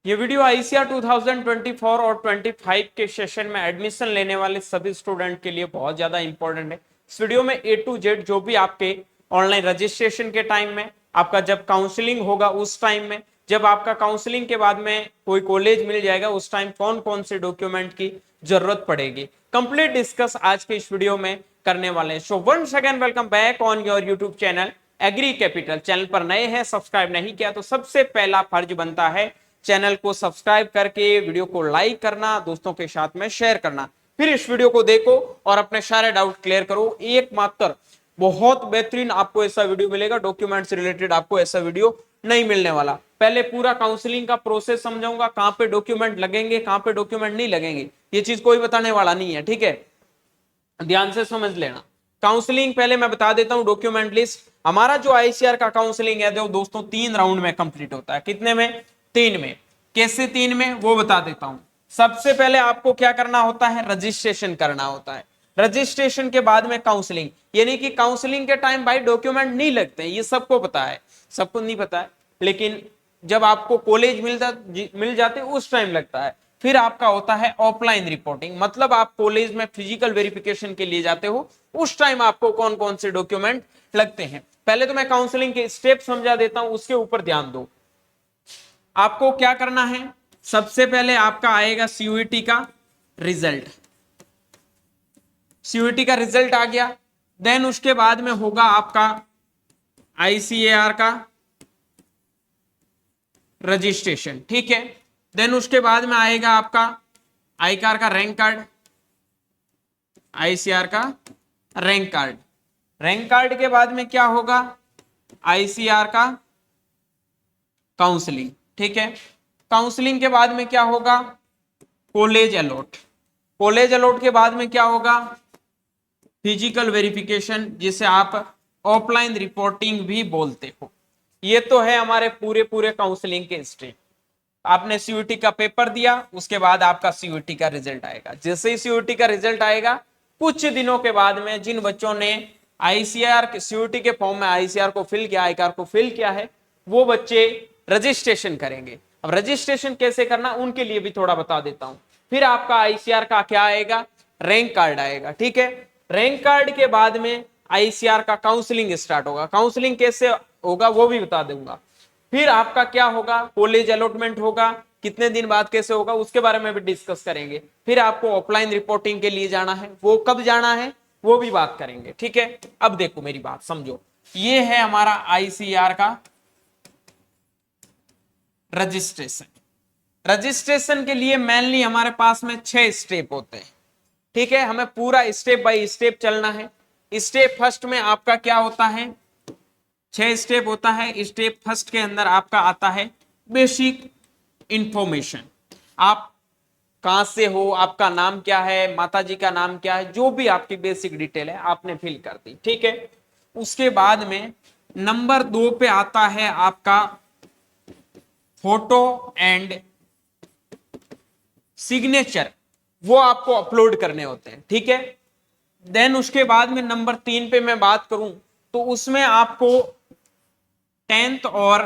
ये video ICR 2024 और 25 के सेशन में एडमिशन लेने वाले सभी स्टूडेंट के लिए बहुत ज्यादा इंपॉर्टेंट है। इस वीडियो में ए टू जेड जो भी आपके ऑनलाइन रजिस्ट्रेशन के टाइम में, आपका जब काउंसलिंग होगा उस टाइम में, जब आपका काउंसलिंग के बाद में कोई कॉलेज मिल जाएगा उस टाइम कौन कौन से डॉक्यूमेंट की जरूरत पड़ेगी, कंप्लीट डिस्कस आज के इस वीडियो में करने वाले हैं। So once again welcome back on your YouTube channel agri capital. Channel पर नए हैं, सब्सक्राइब नहीं किया तो सबसे पहला फर्ज बनता है चैनल को सब्सक्राइब करके वीडियो को लाइक करना, दोस्तों के साथ में शेयर करना, फिर इस वीडियो को देखो और अपने सारे डाउट क्लियर करो। एकमात्र बहुत बेहतरीन आपको ऐसा वीडियो मिलेगा, डॉक्यूमेंट से रिलेटेड आपको ऐसा वीडियो नहीं मिलने वाला। पहले पूरा काउंसलिंग का प्रोसेस समझाऊंगा, कहां पे डॉक्यूमेंट लगेंगे कहां पे डॉक्यूमेंट नहीं लगेंगे, ये चीज कोई बताने वाला नहीं है, ठीक है, ध्यान से समझ लेना। काउंसलिंग पहले मैं बता देता हूं, डॉक्यूमेंट लिस्ट हमारा जो आईसीआर का काउंसलिंग है दोस्तों 3 राउंड में कंप्लीट होता है। कितने में? 3 में। कैसे 3 में वो बता देता हूं। सबसे पहले आपको क्या करना होता है? रजिस्ट्रेशन करना होता है। रजिस्ट्रेशन के बाद में काउंसलिंग, यानी कि काउंसलिंग के टाइम भाई डॉक्यूमेंट नहीं लगते हैं, ये सबको पता है, सबको नहीं पता है, लेकिन जब आपको कॉलेज मिल जाते उस टाइम लगता है। फिर आपका होता है ऑफलाइन रिपोर्टिंग, मतलब आप कॉलेज में फिजिकल वेरिफिकेशन के लिए जाते हो, उस टाइम आपको कौन कौन से डॉक्यूमेंट लगते हैं। पहले तो मैं काउंसलिंग के स्टेप समझा देता हूं, उसके ऊपर ध्यान दो। आपको क्या करना है? सबसे पहले आपका आएगा सीयूईटी का रिजल्ट। सीयूईटी का रिजल्ट आ गया, देन उसके बाद में होगा आपका आईसीएआर का रजिस्ट्रेशन, ठीक है। देन उसके बाद में आएगा आपका आईसीआर का रैंक कार्ड, आईसीआर का रैंक कार्ड। रैंक कार्ड के बाद में क्या होगा? आईसीआर का काउंसलिंग, ठीक है। काउंसलिंग के बाद में क्या होगा? College allot. कॉलेज अलॉट के बाद में क्या होगा? फिजिकल वेरिफिकेशन, जिसे आप ऑफलाइन रिपोर्टिंग भी बोलते हो। ये तो है हमारे पूरे पूरे काउंसलिंग के स्टेप। आपने सीयूईटी का पेपर दिया, उसके बाद आपका सीयूईटी का रिजल्ट आएगा। जैसे ही सीयूईटी का रिजल्ट आएगा, कुछ दिनों के बाद में जिन बच्चों ने आईसीआर सीयूईटी के फॉर्म में आईसीआर को फिल किया, आईसीआर को फिल किया है, वो बच्चे रजिस्ट्रेशन करेंगे। अब रजिस्ट्रेशन कैसे करना उनके लिए भी थोड़ा बता देता हूं। फिर आपका आईसीआर का क्या आएगा? रैंक कार्ड आएगा, ठीक है। रैंक कार्ड के बाद में आईसीआर का काउंसलिंग स्टार्ट होगा। काउंसलिंग कैसे होगा वो भी बता दूंगा। फिर आपका क्या होगा? कॉलेज अलॉटमेंट होगा, कितने दिन बाद कैसे होगा उसके बारे में भी डिस्कस करेंगे। फिर आपको ऑफलाइन रिपोर्टिंग के लिए जाना है, वो कब जाना है वो भी बात करेंगे, ठीक है। अब देखो मेरी बात समझो, ये है हमारा आईसीआर का रजिस्ट्रेशन। रजिस्ट्रेशन के लिए मेनली हमारे पास में 6 स्टेप होते हैं, ठीक है। हमें पूरा स्टेप बाय स्टेप चलना है। स्टेप फर्स्ट में आपका क्या होता है? 6 स्टेप होता है। स्टेप फर्स्ट के अंदर आपका आता है बेसिक इंफॉर्मेशन। आप कहां से हो, आपका नाम क्या है, माताजी का नाम क्या है, जो भी आपकी बेसिक डिटेल है आपने फिल कर दी, ठीक है। उसके बाद में नंबर 2 पे आता है आपका फोटो एंड सिग्नेचर, वो आपको अपलोड करने होते हैं, ठीक है। देन उसके बाद में नंबर 3 पे मैं बात करूं तो उसमें आपको 10th और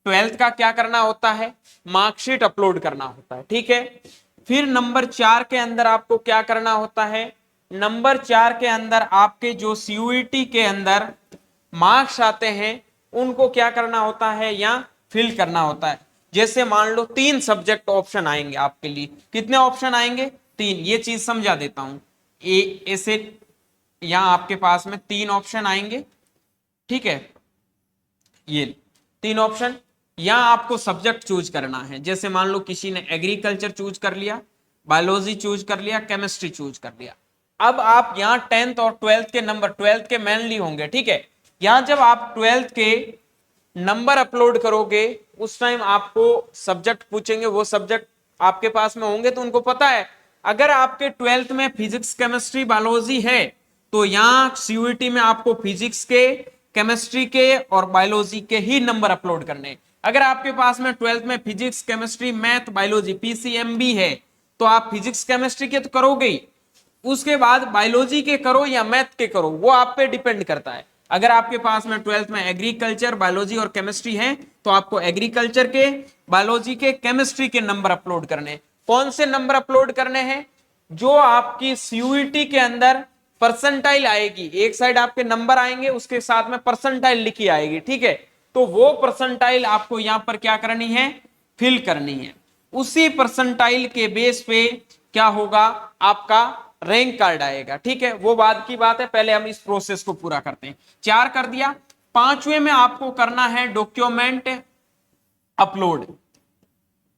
12th का क्या करना होता है? मार्कशीट अपलोड करना होता है, ठीक है। फिर नंबर 4 के अंदर आपको क्या करना होता है? नंबर 4 के अंदर आपके जो सीयूईटी के अंदर मार्क्स आते हैं उनको क्या करना होता है? या फिल करना होता है। जैसे मान लो 3 सब्जेक्ट ऑप्शन आएंगे आपके लिए। कितने ऑप्शन आएंगे? 3। ये चीज समझा देता हूं। ऐसे यहां आपके पास में 3 ऑप्शन आएंगे, ठीक है। ये 3 ऑप्शन, यहां आपको सब्जेक्ट चूज करना है। जैसे मान लो किसी ने एग्रीकल्चर चूज कर लिया, बायोलॉजी चूज कर लिया, केमिस्ट्री चूज कर लिया। अब आप यहां 10th और 12th के नंबर, 12th के मेनली होंगे, ठीक है। यहां जब आप 12th के नंबर अपलोड करोगे उस टाइम आपको सब्जेक्ट पूछेंगे, वो सब्जेक्ट आपके पास में होंगे तो उनको पता है। अगर आपके 12th में फिजिक्स केमिस्ट्री बायोलॉजी है तो यहां सीयूईटी में आपको फिजिक्स के, केमिस्ट्री के और बायोलॉजी के ही नंबर अपलोड करने। अगर आपके पास में 12th में physics chemistry math biology PCMB है तो आप फिजिक्स केमिस्ट्री के तो करोगे ही, उसके बाद बायोलॉजी के करो या मैथ के करो, वो आप पे डिपेंड करता है। अगर आपके पास में 12th में एग्रीकल्चर, बायोलॉजी और केमिस्ट्री है तो आपको एग्रीकल्चर के, बायोलॉजी के, केमिस्ट्री के नंबर अपलोड करने हैं। कौन से नंबर अपलोड करने हैं? जो आपकी सीयूईटी के अंदर परसेंटाइल आएगी, एक साइड आपके नंबर आएंगे, उसके साथ में परसेंटाइल लिखी आएगी, ठीक है। तो वो परसेंटाइल आपको यहां पर क्या करनी है? फिल करनी है। उसी परसेंटाइल के बेस पे क्या होगा? आपका रैंक कार्ड आएगा, ठीक है। वो बाद की बात है, पहले हम इस प्रोसेस को पूरा करते हैं। 4 कर दिया। 5वें में आपको करना है डॉक्यूमेंट अपलोड।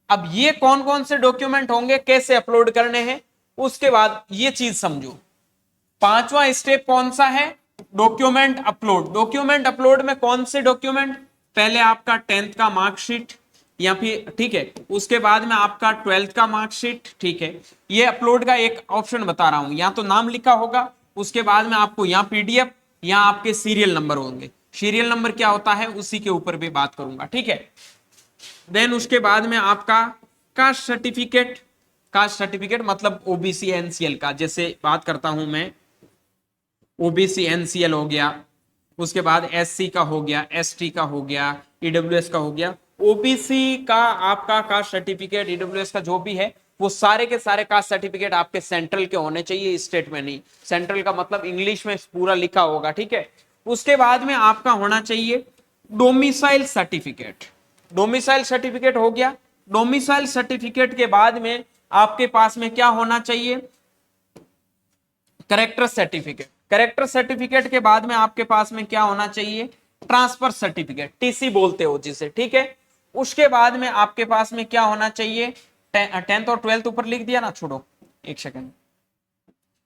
अब ये कौन कौन से डॉक्यूमेंट होंगे, कैसे अपलोड करने हैं, उसके बाद ये चीज समझो। 5वां स्टेप कौन सा है? Document upload. डॉक्यूमेंट अपलोड में कौन से डॉक्यूमेंट? पहले आपका 10th का मार्कशीट या फिर, ठीक है, उसके बाद में आपका 12th का मार्कशीट, ठीक है। ये अपलोड का एक ऑप्शन बता रहा हूं, यहां तो नाम लिखा होगा, उसके बाद में आपको यहाँ पीडीएफ, यहाँ आपके सीरियल नंबर होंगे। सीरियल नंबर क्या होता है उसी के ऊपर भी बात करूंगा, ठीक है। देन उसके बाद में आपका कास्ट सर्टिफिकेट। कास्ट सर्टिफिकेट मतलब ओबीसी एनसीएल का, जैसे बात करता हूं मैं, ओबीसी एनसीएल हो गया, उसके बाद एससी का हो गया, एसटी का हो गया, ईडब्ल्यूएस का हो गया। ओबीसी का आपका कास्ट सर्टिफिकेट, ईडब्ल्यूएस का जो भी है, वो सारे के सारे कास्ट सर्टिफिकेट आपके सेंट्रल के होने चाहिए, स्टेट में नहीं। सेंट्रल का मतलब इंग्लिश में पूरा लिखा होगा, ठीक है। उसके बाद में आपका होना चाहिए डोमिसाइल सर्टिफिकेट। डोमिसाइल सर्टिफिकेट हो गया। डोमिसाइल सर्टिफिकेट के बाद में आपके पास में क्या होना चाहिए? Character certificate. कैरेक्टर सर्टिफिकेट के बाद में आपके पास में क्या होना चाहिए? ट्रांसफर सर्टिफिकेट, टीसी बोलते हो जिसे, ठीक है। उसके बाद में आपके पास में क्या होना चाहिए? 10th और 12th ऊपर लिख दिया ना, छोड़ो एक सेकंड,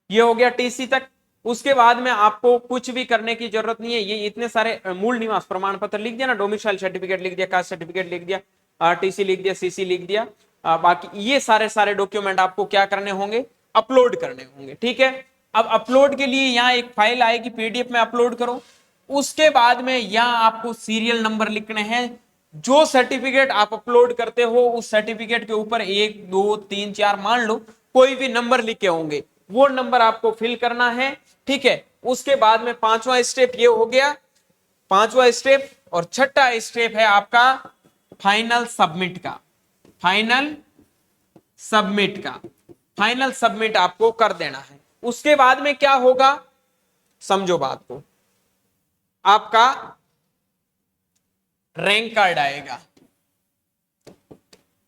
ये हो गया टीसी तक। उसके बाद में आपको कुछ भी करने की जरूरत नहीं है, ये इतने सारे मूल निवास प्रमाण पत्र लिख दिया ना, डोमिसाइल सर्टिफिकेट लिख दिया, कास्ट सर्टिफिकेट लिख दिया, टीसी लिख दिया, सीसी लिख दिया, बाकी ये सारे सारे डॉक्यूमेंट आपको क्या करने होंगे? अपलोड करने होंगे, ठीक है। अब अपलोड के लिए यहाँ एक फाइल आएगी, पीडीएफ में अपलोड करो। उसके बाद में यहाँ आपको सीरियल नंबर लिखने हैं। जो सर्टिफिकेट आप अपलोड करते हो उस सर्टिफिकेट के ऊपर 1 2 3 4 मान लो कोई भी नंबर लिखे होंगे, वो नंबर आपको फिल करना है, ठीक है। उसके बाद में 5वां स्टेप ये हो गया, 5वां स्टेप। और 6ठा स्टेप है आपका फाइनल सबमिट का। फाइनल सबमिट का, फाइनल सबमिट आपको कर देना है। उसके बाद में क्या होगा? समझो बात को, आपका रैंक कार्ड आएगा।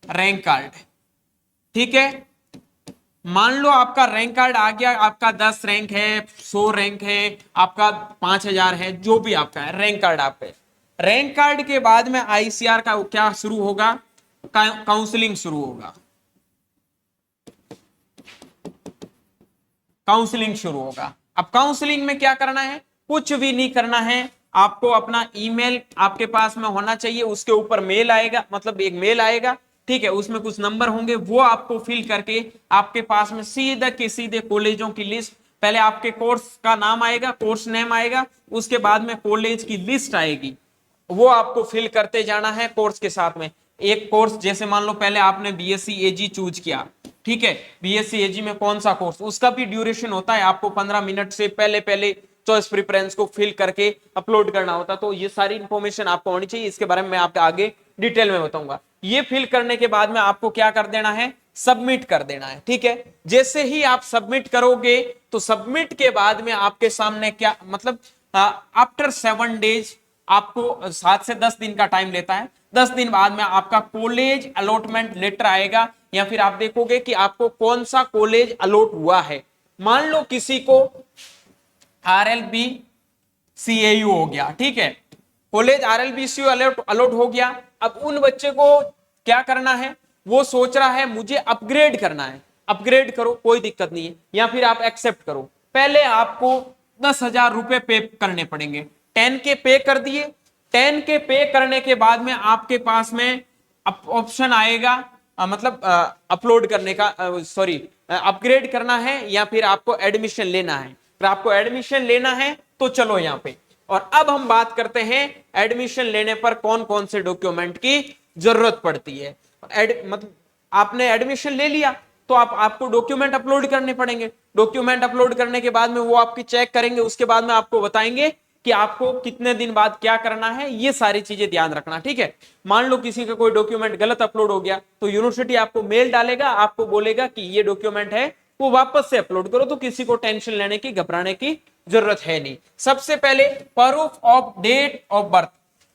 रैंक कार्ड, ठीक है। मान लो आपका रैंक कार्ड आ गया, आपका 10 रैंक है, 100 रैंक है, आपका 5000 है, जो भी आपका है रैंक कार्ड आप पे। रैंक कार्ड के बाद में आईसीआर का क्या शुरू होगा? काउंसलिंग शुरू होगा। काउंसलिंग शुरू होगा। अब काउंसलिंग में क्या करना है? कुछ भी नहीं करना है, आपको अपना ईमेल आपके पास में होना चाहिए, उसके ऊपर मेल आएगा, मतलब एक मेल आएगा, ठीक है, उसमें कुछ नंबर होंगे, वो आपको फिल करके आपके पास में सीधा के सीधे कॉलेजों की लिस्ट, पहले आपके कोर्स का नाम आएगा, कोर्स नेम आएगा, उसके बाद में कॉलेज की लिस्ट आएगी, वो आपको फिल करते जाना है कोर्स के साथ में। एक कोर्स जैसे मान लो पहले आपने बीएससी एजी चूज किया, ठीक है, बीएससी एजी में कौन सा कोर्स, उसका भी ड्यूरेशन होता है, आपको 15 मिनट से पहले पहले चॉइस प्रिफरेंस को फिल करके अपलोड करना होता है। तो ये सारी इंफॉर्मेशन आपको होनी चाहिए, इसके बारे में मैं आपको आगे डिटेल में बताऊंगा। ये फिल करने के बाद में आपको क्या कर देना है? सबमिट कर देना है, ठीक है। जैसे ही आप सबमिट करोगे तो सबमिट के बाद में आपके सामने क्या मतलब आफ्टर 7 डेज, आपको 7 से 10 दिन का टाइम लेता है, 10 दिन बाद में आपका कॉलेज अलॉटमेंट लेटर आएगा, या फिर आप देखोगे कि आपको कौन सा कॉलेज अलॉट हुआ है। मान लो किसी को आरएलबी सीएयू हो गया, ठीक है, कॉलेज आरएलबी सीयू अलॉट हो गया। अब उन बच्चे को क्या करना है? वो सोच रहा है मुझे अपग्रेड करना है, अपग्रेड करो, कोई दिक्कत नहीं है, या फिर आप एक्सेप्ट करो। पहले आपको 10,000 रुपए पे करने पड़ेंगे। 10 के पे कर दिए। 10 के पे करने के बाद में आपके पास में ऑप्शन आएगा, मतलब अपलोड करने का, सॉरी, अपग्रेड करना है या फिर आपको एडमिशन लेना है। अगर आपको एडमिशन लेना है तो चलो यहाँ पे। और अब हम बात करते हैं एडमिशन लेने पर कौन कौन से डॉक्यूमेंट की जरूरत पड़ती है। मतलब आपने एडमिशन ले लिया तो आपको डॉक्यूमेंट अपलोड करने पड़ेंगे। डॉक्यूमेंट अपलोड करने के बाद में वो आपकी चेक करेंगे, उसके बाद में आपको बताएंगे कि आपको कितने दिन बाद क्या करना है, ये सारी चीजें ध्यान रखना, ठीक है। मान लो किसी का कोई डॉक्यूमेंट गलत अपलोड हो गया तो यूनिवर्सिटी आपको मेल डालेगा, आपको बोलेगा कि ये डॉक्यूमेंट है वो वापस से अपलोड करो, तो किसी को टेंशन लेने की, घबराने की जरूरत है नहीं। सबसे पहले proof of date of birth,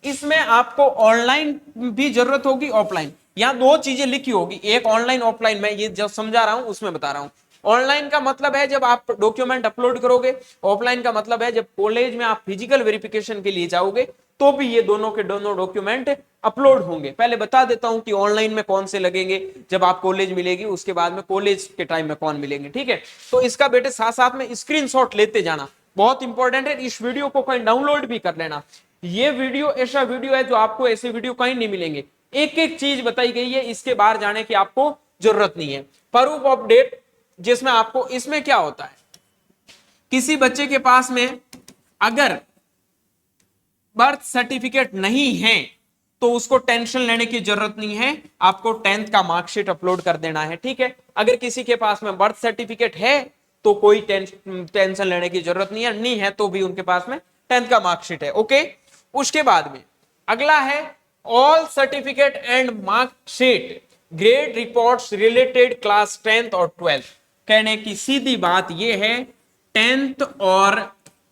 इसमें आपको ऑनलाइन भी जरूरत होगी, ऑफलाइन। यहां दो चीजें लिखी होगी, एक ऑनलाइन ऑफलाइन, मैं ये जो समझा रहा हूं उसमें बता रहा हूं। ऑनलाइन का मतलब है जब आप डॉक्यूमेंट अपलोड करोगे, ऑफलाइन का मतलब है जब कॉलेज में आप फिजिकल वेरिफिकेशन के लिए जाओगे तो भी ये दोनों के दोनों डॉक्यूमेंट अपलोड होंगे। पहले बता देता हूं कि ऑनलाइन में कौन से लगेंगे जब आप कॉलेज मिलेगी, उसके बाद में कॉलेज के टाइम में कौन मिलेंगे, ठीक है। तो इसका बेटे साथ साथ में स्क्रीनशॉट लेते जाना, बहुत इंपॉर्टेंट है। इस वीडियो को कहीं डाउनलोड भी कर लेना। ये वीडियो ऐसा वीडियो है जो आपको ऐसे वीडियो कहीं नहीं मिलेंगे, एक एक चीज बताई गई है, इसके बाहर जाने की आपको जरूरत नहीं है। प्रूफ ऑफ डेट, जिसमें आपको, इसमें क्या होता है, किसी बच्चे के पास में अगर बर्थ सर्टिफिकेट नहीं है तो उसको टेंशन लेने की जरूरत नहीं है, आपको 10th का मार्कशीट अपलोड कर देना है, ठीक है। अगर किसी के पास में बर्थ सर्टिफिकेट है तो कोई टेंशन लेने की जरूरत नहीं है, नहीं है तो भी उनके पास में 10th का मार्कशीट है, ओके। उसके बाद में अगला है all certificate and marksheet grade reports related class 10th और 12th। कहने की सीधी बात यह है, 10th और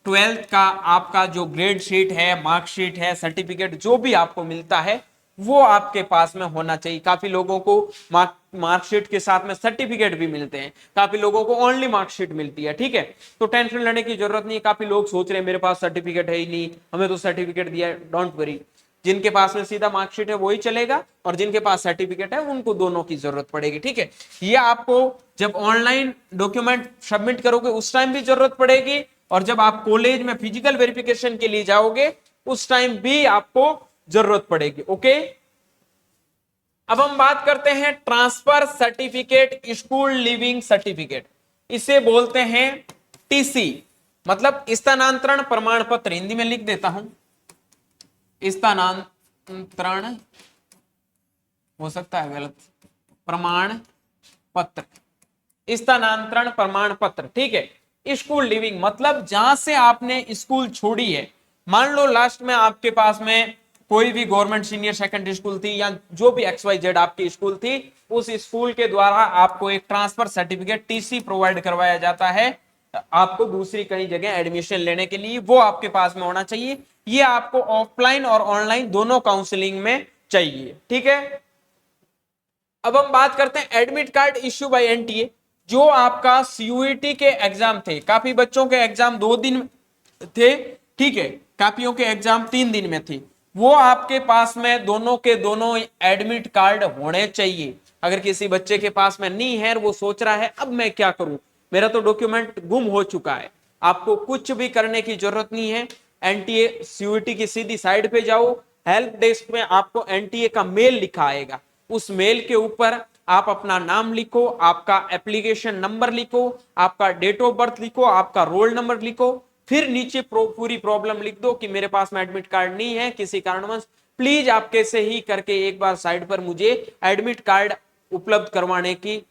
12th का आपका जो ग्रेड शीट है, मार्कशीट है, सर्टिफिकेट जो भी आपको मिलता है वो आपके पास में होना चाहिए। काफी लोगों को मार्कशीट के साथ में सर्टिफिकेट भी मिलते हैं, काफी लोगों को ओनली मार्कशीट मिलती है, ठीक है। तो टेंशन लेने की जरूरत नहीं है। काफी लोग सोच रहे हैं मेरे पास सर्टिफिकेट है ही नहीं, हमें तो सर्टिफिकेट दिया है, डोंट वरी। जिनके पास में सीधा मार्कशीट है वही चलेगा, और जिनके पास सर्टिफिकेट है उनको दोनों की जरूरत पड़ेगी, ठीक है। ये आपको जब ऑनलाइन डॉक्यूमेंट सबमिट करोगे उस टाइम भी जरूरत पड़ेगी, और जब आप कॉलेज में फिजिकल वेरिफिकेशन के लिए जाओगे उस टाइम भी आपको जरूरत पड़ेगी, ओके। अब हम बात करते हैं transfer certificate, school leaving certificate, इसे बोलते हैं टीसी, मतलब स्थानांतरण प्रमाण पत्र। हिंदी में लिख देता हूं, स्थानांतरण हो सकता है गलत, प्रमाण पत्र, स्थानांतरण प्रमाण पत्र, ठीक है। स्कूल लिविंग मतलब जहां से आपने स्कूल छोड़ी है, मान लो लास्ट में आपके पास में कोई भी गवर्नमेंट सीनियर सेकेंडरी स्कूल थी या जो भी XYZ आपकी स्कूल थी, उस स्कूल के द्वारा आपको एक ट्रांसफर सर्टिफिकेट टीसी प्रोवाइड करवाया जाता है आपको दूसरी कहीं जगह एडमिशन लेने के लिए, वो आपके पास में होना चाहिए। ये आपको ऑफलाइन और ऑनलाइन दोनों काउंसलिंग में चाहिए, ठीक है। अब हम बात करते हैं admit card issue bye NTA. जो आपका सीयूईटी के एग्जाम थे, काफी बच्चों के एग्जाम 2 दिन थे, ठीक है, काफियों के एग्जाम 3 दिन में थे, वो आपके पास में दोनों के दोनों एडमिट कार्ड होने चाहिए। अगर किसी बच्चे के पास में नहीं है, वो सोच रहा है अब मैं क्या करूं, मेरा तो डॉक्यूमेंट गुम हो चुका है, आपको कुछ भी करने की जरूरत नहीं है। एनटीए सीयूईटी की सीधी साइड पे जाओ, हेल्प डेस्क में आपको एनटीए का मेल लिखा आएगा, उस मेल के ऊपर आप अपना नाम लिखो, आपका एप्लीकेशन नंबर लिखो, आपका डेट ऑफ बर्थ लिखो, आपका रोल नंबर लिखो, फिर नीचे पूरी प्रॉब्लम लिख दो कि मेरे पास में एडमिट कार्ड नहीं है, किसी कारणवश प्लीज आप कैसे ही करके एक बार साइड पर मुझे एडमिट कार्ड उपलब्ध करवाने की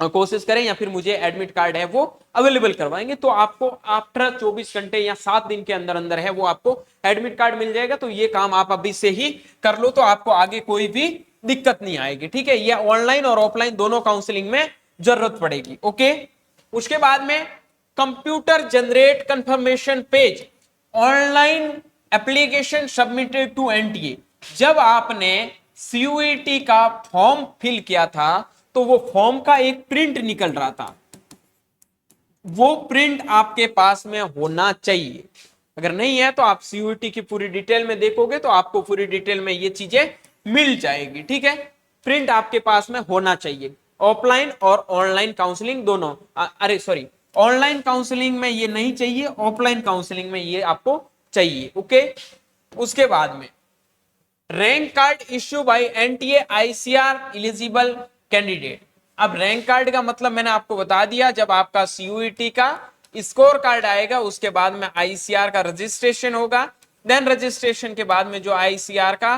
कोशिश करें, या फिर मुझे एडमिट कार्ड है वो अवेलेबल करवाएंगे। तो आपको आफ्टर 24 घंटे या 7 दिन के अंदर अंदर है वो आपको एडमिट कार्ड मिल जाएगा। तो ये काम आप अभी से ही कर लो, तो आपको आगे कोई भी दिक्कत नहीं आएगी, ठीक है। ये ऑनलाइन और ऑफलाइन दोनों काउंसलिंग में जरूरत पड़ेगी, ओके। उसके बाद में computer generate confirmation page, online application submitted to NTA. जब आपने सीयूईटी का फॉर्म फिल किया था तो वो फॉर्म का एक प्रिंट निकल रहा था, वो प्रिंट आपके पास में होना चाहिए। अगर नहीं है तो आप सीयूईटी की पूरी डिटेल में देखोगे तो आपको पूरी डिटेल में ये चीजें मिल जाएगी, ठीक है। प्रिंट आपके पास में होना चाहिए। ऑफलाइन और ऑनलाइन काउंसलिंग दोनों, अरे सॉरी, ऑनलाइन काउंसलिंग में ये नहीं चाहिए, ऑफलाइन काउंसलिंग में ये आपको चाहिए, ओके। उसके बाद में rank card issue bye NTA ICR eligible candidate. अब रैंक कार्ड का मतलब मैंने आपको बता दिया, जब आपका सीयूईटी का स्कोर कार्ड आएगा उसके बाद में आईसीआर का रजिस्ट्रेशन होगा, देन रजिस्ट्रेशन के बाद में जो आईसीआर का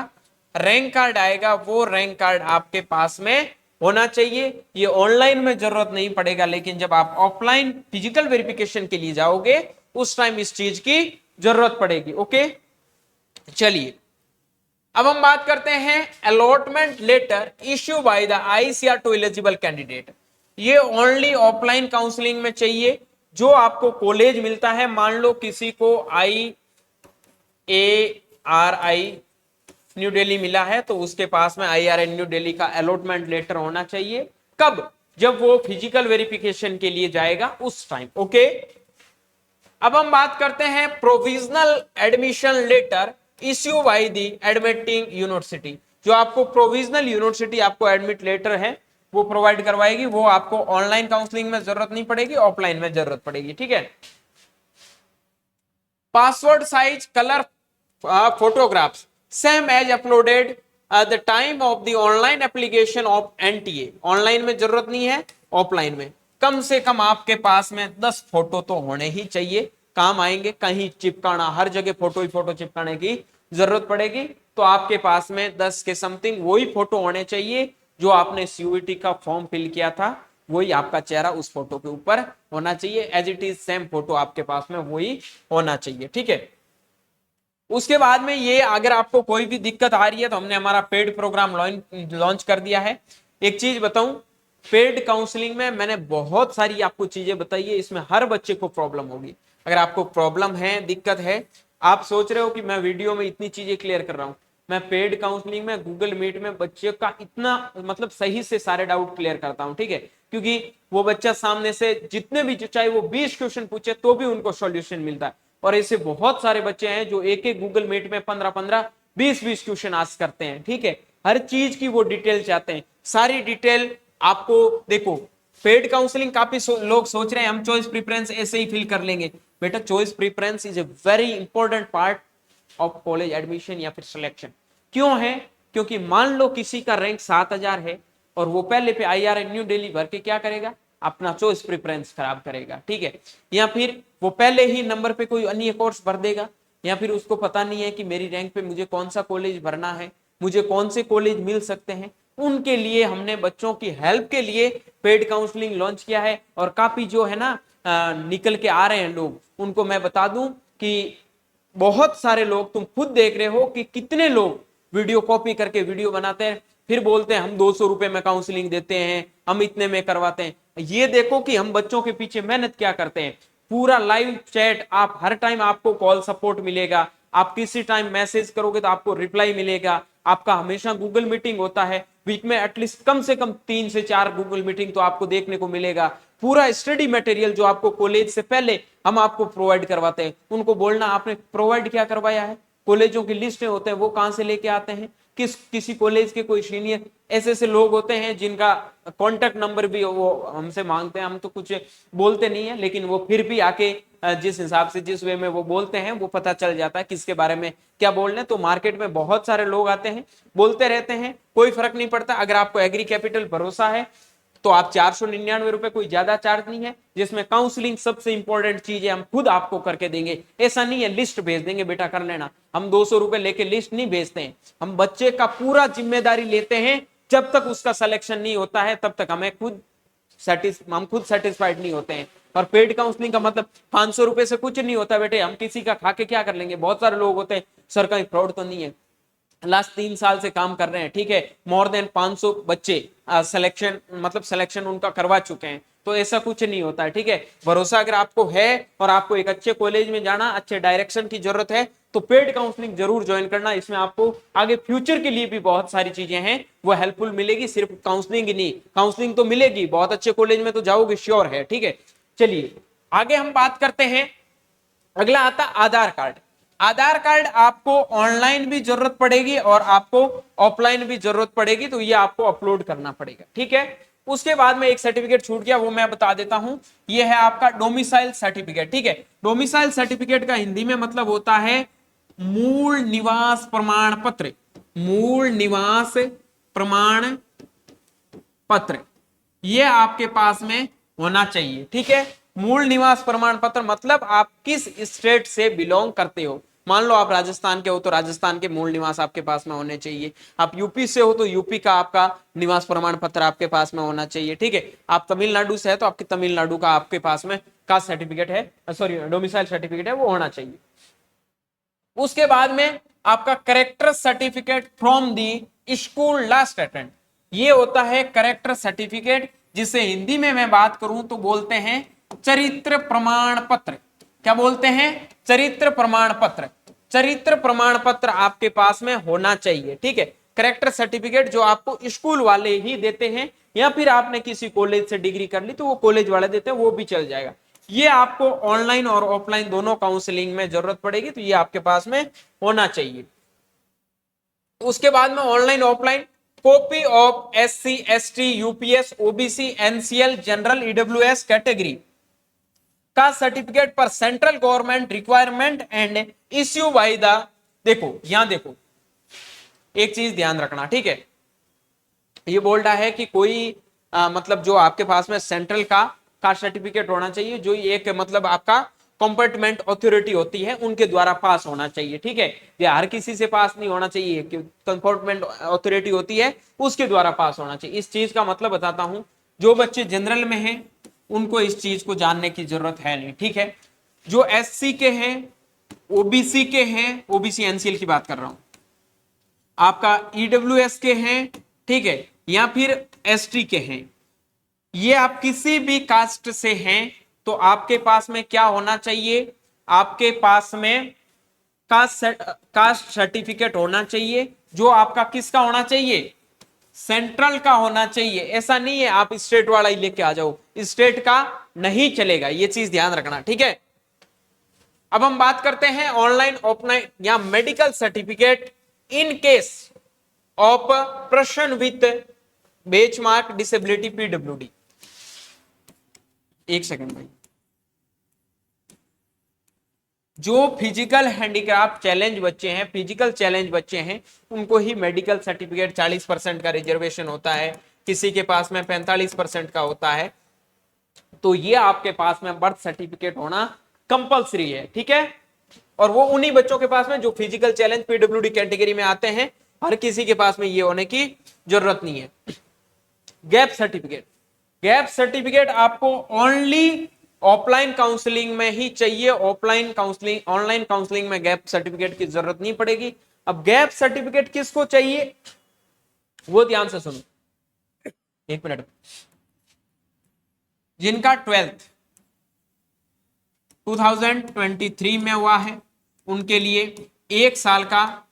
रैंक कार्ड आएगा वो रैंक कार्ड आपके पास में होना चाहिए। ये ऑनलाइन में जरूरत नहीं पड़ेगा, लेकिन जब आप ऑफलाइन फिजिकल वेरिफिकेशन के लिए जाओगे उस टाइम इस चीज की जरूरत पड़ेगी। ओके, चलिए अब हम बात करते हैं allotment letter issue by the ICR to eligible candidate. ये ओनली ऑफलाइन काउंसलिंग में चाहिए। जो आपको कॉलेज मिलता है, मान लो किसी को IARI न्यू दिल्ली मिला है तो उसके पास में IRI न्यू दिल्ली का अलॉटमेंट लेटर होना चाहिए। कब? जब वो फिजिकल वेरिफिकेशन के लिए जाएगा उस टाइम। ओके, अब हम बात करते हैं provisional admission letter issue by the admitting university. जो आपको प्रोविजनल यूनिवर्सिटी आपको एडमिट लेटर है वो प्रोवाइड करवाएगी, वो आपको ऑनलाइन काउंसलिंग में जरूरत नहीं पड़ेगी, ऑफलाइन में जरूरत पड़ेगी। ठीक है, password size colour photographs same as uploaded at the time of the online application of NTA। Online में जरूरत नहीं है, ऑफलाइन में कम से कम आपके पास में 10 फोटो तो होने ही चाहिए, काम आएंगे। कहीं चिपकाना, हर जगह फोटो ही फोटो चिपकाने की जरूरत पड़ेगी, तो आपके पास में 10 के समथिंग वही फोटो होने चाहिए जो आपने CUET का फॉर्म फिल किया था, वही आपका चेहरा उस फोटो के ऊपर होना चाहिए। As it is same photo आपके पास में वही होना चाहिए। ठीक है, उसके बाद में ये अगर आपको कोई भी दिक्कत आ रही है तो हमने हमारा पेड प्रोग्राम लॉन्च कर दिया है। एक चीज बताऊं, पेड काउंसलिंग में मैंने बहुत सारी आपको चीजें बताई है, इसमें हर बच्चे को प्रॉब्लम होगी। अगर आपको प्रॉब्लम है, दिक्कत है, आप सोच रहे हो कि मैं वीडियो में इतनी चीजें क्लियर कर रहा हूं, मैं पेड काउंसलिंग में गूगल मीट में बच्चे का इतना मतलब सही से सारे डाउट क्लियर करता हूं। ठीक है, क्योंकि वो बच्चा सामने से जितने भी, चाहे वो 20 क्वेश्चन पूछे तो भी उनको सॉल्यूशन मिलता है। और ऐसे बहुत सारे बच्चे हैं जो एक एक गूगल मीट में 15-15 20-20 क्वेश्चन आस्क करते हैं। ठीक है, हर चीज की वो डिटेल चाहते हैं, सारी डिटेल आपको। देखो, पेड काउंसलिंग काफी लोग सोच रहे हैं हम चॉइस प्रेफरेंस ऐसे ही फिल कर लेंगे। बेटा, choice preference is a very important part of college admission या फिर सिलेक्शन। क्यों है? क्योंकि मान लो किसी का रैंक 7000 है और वो पहले पे IRI न्यू दिल्ली भर के क्या करेगा, अपना चॉइस प्रेफरेंस खराब करेगा। ठीक है, या फिर वो पहले ही नंबर पे कोई अन्य कोर्स भर देगा, या फिर उसको पता नहीं है कि मेरी रैंक पे मुझे कौन सा कॉलेज भरना है, मुझे कौन से कॉलेज मिल सकते हैं। उनके लिए हमने बच्चों की हेल्प के लिए पेड काउंसलिंग लॉन्च किया है। और काफी जो है ना निकल के आ रहे हैं लोग, उनको मैं बता दूं कि बहुत सारे लोग, तुम खुद देख रहे हो कि कितने लोग वीडियो कॉपी करके वीडियो बनाते हैं, फिर बोलते हैं हम 200 रुपए में काउंसलिंग देते हैं, हम इतने में करवाते हैं। ये देखो कि हम बच्चों के पीछे मेहनत क्या करते हैं। पूरा लाइव चैट, आप हर टाइम आपको कॉल सपोर्ट मिलेगा, आप किसी टाइम मैसेज करोगे तो आपको रिप्लाई मिलेगा। आपका हमेशा गूगल मीटिंग होता है, वीक में एटलीस्ट कम से कम 3 से 4 गूगल मीटिंग तो आपको देखने को मिलेगा। पूरा स्टडी मटेरियल जो आपको कॉलेज से पहले हम आपको प्रोवाइड करवाते हैं, उनको बोलना आपने प्रोवाइड क्या करवाया है। कॉलेजों की लिस्ट होते हैं, वो कहां से लेके आते हैं, किसी कॉलेज के कोई सीनियर ऐसे ऐसे लोग होते हैं जिनका कॉन्टेक्ट नंबर भी वो हमसे मांगते हैं। हम तो कुछ बोलते नहीं है, लेकिन वो फिर भी आके जिस हिसाब से, जिस वे में वो बोलते हैं, वो पता चल जाता है किसके बारे में क्या बोल रहे हैं। तो मार्केट में बहुत सारे लोग आते हैं, बोलते रहते हैं, कोई फर्क नहीं पड़ता। अगर आपको एग्री कैपिटल भरोसा है तो आप 499 रुपए, कोई ज्यादा चार्ज नहीं है, जिसमें काउंसलिंग सबसे इंपॉर्टेंट चीज है, हम खुद आपको करके देंगे। ऐसा नहीं है लिस्ट भेज देंगे बेटा कर लेना, हम 200 रुपए लेके लिस्ट नहीं भेजते हैं। हम बच्चे का पूरा जिम्मेदारी लेते हैं, जब तक उसका सिलेक्शन नहीं होता है तब तक हम खुद सेटिस्फाइड नहीं होते हैं। और पेड काउंसलिंग का मतलब 500 रुपए से कुछ नहीं होता बेटे, हम किसी का खा के क्या कर लेंगे। बहुत सारे लोग होते हैं, सर कहीं फ्रॉड तो नहीं है, लास्ट 3 साल से काम कर रहे हैं, ठीक है, मोर देन 500 बच्चे सिलेक्शन उनका करवा चुके हैं। तो ऐसा कुछ नहीं होता है। ठीक है, भरोसा अगर आपको है और आपको एक अच्छे कॉलेज में जाना, अच्छे डायरेक्शन की जरूरत है, तो पेड काउंसलिंग जरूर ज्वाइन करना। इसमें आपको आगे फ्यूचर के लिए भी बहुत सारी चीजें हैं वो हेल्पफुल मिलेगी। सिर्फ काउंसलिंग ही नहीं, काउंसलिंग तो मिलेगी, बहुत अच्छे कॉलेज में तो जाओगे श्योर है। ठीक है, चलिए आगे हम बात करते हैं। अगला आता आधार कार्ड। आधार कार्ड आपको ऑनलाइन भी जरूरत पड़ेगी और आपको ऑफलाइन भी जरूरत पड़ेगी, तो ये आपको अपलोड करना पड़ेगा। ठीक है, उसके बाद में एक सर्टिफिकेट छूट गया, वो मैं बता देता हूं। ये है आपका डोमिसाइल सर्टिफिकेट। ठीक है, डोमिसाइल सर्टिफिकेट का हिंदी में मतलब होता है मूल निवास प्रमाण पत्र। मूल निवास प्रमाण पत्र ये आपके पास में होना चाहिए। ठीक है, मूल निवास प्रमाण पत्र मतलब आप किस स्टेट से बिलोंग करते हो। मान लो आप राजस्थान के हो तो राजस्थान के मूल निवास आपके पास में होने चाहिए। आप यूपी से हो तो यूपी का आपका निवास प्रमाण पत्र आपके पास में होना चाहिए। ठीक है, आप तमिलनाडु से है तो आपके तमिलनाडु का आपके पास में कास्ट सर्टिफिकेट है, सॉरी डोमिसाइल सर्टिफिकेट है, वो होना चाहिए। उसके बाद में आपका character certificate from the school last attend, ये होता है करेक्टर सर्टिफिकेट, जिसे हिंदी में मैं बात करूं तो बोलते हैं चरित्र प्रमाण पत्र। क्या बोलते हैं? चरित्र प्रमाण पत्र। चरित्र प्रमाण पत्र आपके पास में होना चाहिए, ठीक है। करेक्टर सर्टिफिकेट जो आपको स्कूल वाले ही देते हैं, या फिर आपने किसी कॉलेज से डिग्री कर ली तो वो कॉलेज वाले देते हैं, वो भी चल जाएगा। ये आपको ऑनलाइन और ऑफलाइन दोनों काउंसलिंग में जरूरत पड़ेगी, तो ये आपके पास में होना चाहिए। उसके बाद में online offline copy of SC ST UPS OBC NCL general EWS category का सर्टिफिकेट पर central government requirement and issue by the, देखो यहां देखो एक चीज ध्यान रखना, ठीक है। ये बोल रहा है कि कोई मतलब जो आपके पास में सेंट्रल का सर्टिफिकेट होना चाहिए, जो एक मतलब आपका कॉम्पिटेंट अथॉरिटी होती है उनके द्वारा पास होना चाहिए, ठीक है। ये हर किसी से पास नहीं होना चाहिए, कॉम्पिटेंट अथॉरिटी होती है उसके द्वारा पास होना चाहिए। इस चीज का मतलब बताता हूं, जो बच्चे जनरल में हैं उनको इस चीज को जानने की जरूरत है नहीं, ठीक है। जो SC के हैं, OBC के हैं, OBC NCL की बात कर रहा हूं, आपका EWS के हैं, ठीक है, या फिर ST के हैं, ये आप किसी भी कास्ट से हैं तो आपके पास में क्या होना चाहिए? आपके पास में कास्ट सर्टिफिकेट होना चाहिए, जो आपका किसका होना चाहिए? सेंट्रल का होना चाहिए। ऐसा नहीं है आप स्टेट वाला ही लेके आ जाओ, स्टेट का नहीं चलेगा, ये चीज ध्यान रखना, ठीक है। अब हम बात करते हैं ऑनलाइन ऑफलाइन या medical certificate in case of person with benchmark disability PWD। एक सेकंड भाई, जो फिजिकल हैंडीक्राफ्ट चैलेंज बच्चे हैं, फिजिकल चैलेंज बच्चे हैं, उनको ही मेडिकल सर्टिफिकेट 40% का रिजर्वेशन होता है, किसी के पास में 45% का होता है, तो ये आपके पास में बर्थ सर्टिफिकेट होना कंपलसरी है, ठीक है। और वो उन्हीं बच्चों के पास में जो फिजिकल चैलेंज PWD कैटेगरी में आते हैं, हर किसी के पास में ये होने की जरूरत नहीं है। गैप सर्टिफिकेट, गैप सर्टिफिकेट आपको ओनली ऑफलाइन काउंसलिंग में ही चाहिए, ऑफलाइन काउंसलिंग, ऑनलाइन काउंसलिंग में गैप सर्टिफिकेट की जरूरत नहीं पड़ेगी। अब गैप सर्टिफिकेट किसको चाहिए वो ध्यान से सुनो, एक मिनट। जिनका 12th 2023 में हुआ है उनके लिए 1 साल का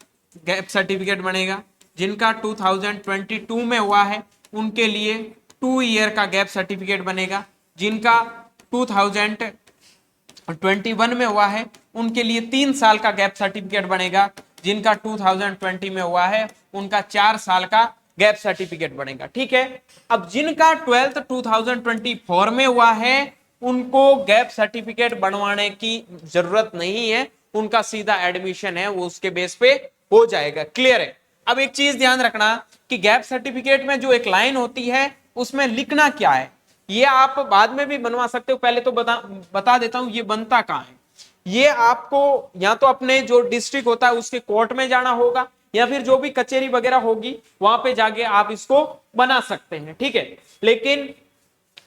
गैप सर्टिफिकेट बनेगा। जिनका 2022 में हुआ है उनके लिए 2 ईयर का गैप सर्टिफिकेट बनेगा। जिनका 2021 में हुआ है उनके लिए 3 साल का गैप सर्टिफिकेट बनेगा। जिनका 2020 में हुआ है उनका 4 साल का गैप सर्टिफिकेट बनेगा, ठीक है। अब जिनका 12th 2024 में हुआ है उनको गैप सर्टिफिकेट बनवाने की जरूरत नहीं है, उनका सीधा एडमिशन है वो उसके बेस पे हो जाएगा, क्लियर है। अब एक चीज ध्यान रखना कि गैप सर्टिफिकेट में जो एक लाइन होती है उसमें लिखना क्या है, ये आप बाद में भी बनवा सकते हो, पहले तो बता देता हूं ये बनता कहां है। ये आपको या तो अपने जो डिस्ट्रिक्ट होता है उसके कोर्ट में जाना होगा, या फिर जो भी कचेरी वगैरह होगी वहां पे जाके आप इसको बना सकते हैं, ठीक है। लेकिन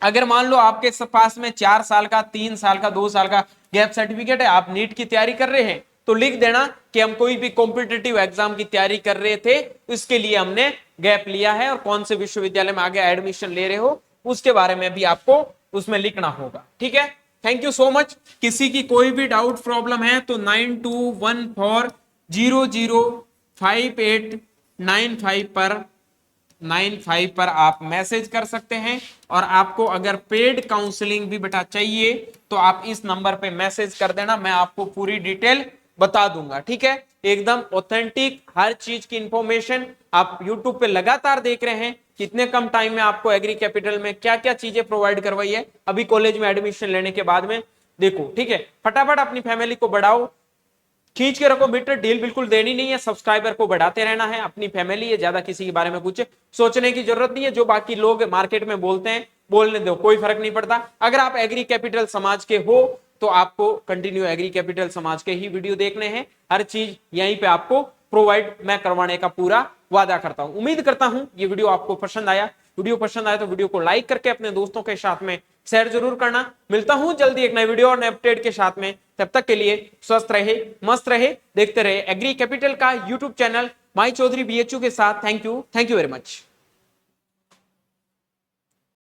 अगर मान लो आपके पास में 4 साल का, 3 साल का, 2 साल का गैप सर्टिफिकेट है, आप नीट की तैयारी कर रहे हैं, तो लिख देना कि हम कोई भी कॉम्पिटिटिव एग्जाम की तैयारी कर रहे थे, इसके लिए हमने गैप लिया है, और कौन से विश्वविद्यालय में आगे एडमिशन ले रहे हो उसके बारे में भी आपको उसमें लिखना होगा, ठीक है। Thank you so much. किसी की कोई भी डाउट प्रॉब्लम है तो 9214005895 पर आप मैसेज कर सकते हैं। और आपको अगर पेड काउंसलिंग भी बेटा चाहिए तो आप इस नंबर पे मैसेज कर देना, मैं आपको पूरी डिटेल बता दूंगा, ठीक है। एकदम ऑथेंटिक हर चीज की इंफॉर्मेशन आप यूट्यूब पे लगातार देख रहे हैं, कितने कम टाइम में आपको एग्री कैपिटल में क्या क्या चीजें प्रोवाइड करवाई है अभी कॉलेज में एडमिशन लेने के बाद में, देखो, ठीक है। फटाफट अपनी फैमिली को बढ़ाओ, खींच के रखो मीटर, डील बिल्कुल देनी नहीं है, सब्सक्राइबर को बढ़ाते रहना है, अपनी फैमिली है, ज्यादा किसी के बारे में कुछ सोचने की जरूरत नहीं है। जो बाकी लोग मार्केट में बोलते हैं बोलने दो, कोई फर्क नहीं पड़ता। अगर आप एग्री कैपिटल समाज के हो तो आपको कंटिन्यू एग्री कैपिटल समाज के ही वीडियो देखने हैं, हर चीज यहीं पे आपको प्रोवाइड मैं करवाने का पूरा वादा करता हूं। उम्मीद करता हूं ये वीडियो आपको पसंद आया। वीडियो पसंद आया तो वीडियो को लाइक करके अपने दोस्तों के साथ में शेयर जरूर करना। मिलता हूं जल्दी एक नए वीडियो और नए अपडेट के साथ में, तब तक के लिए स्वस्थ रहे, मस्त रहे, देखते रहे एग्री कैपिटल का YouTube channel my Chaudhary BHU के साथ। Thank you very much.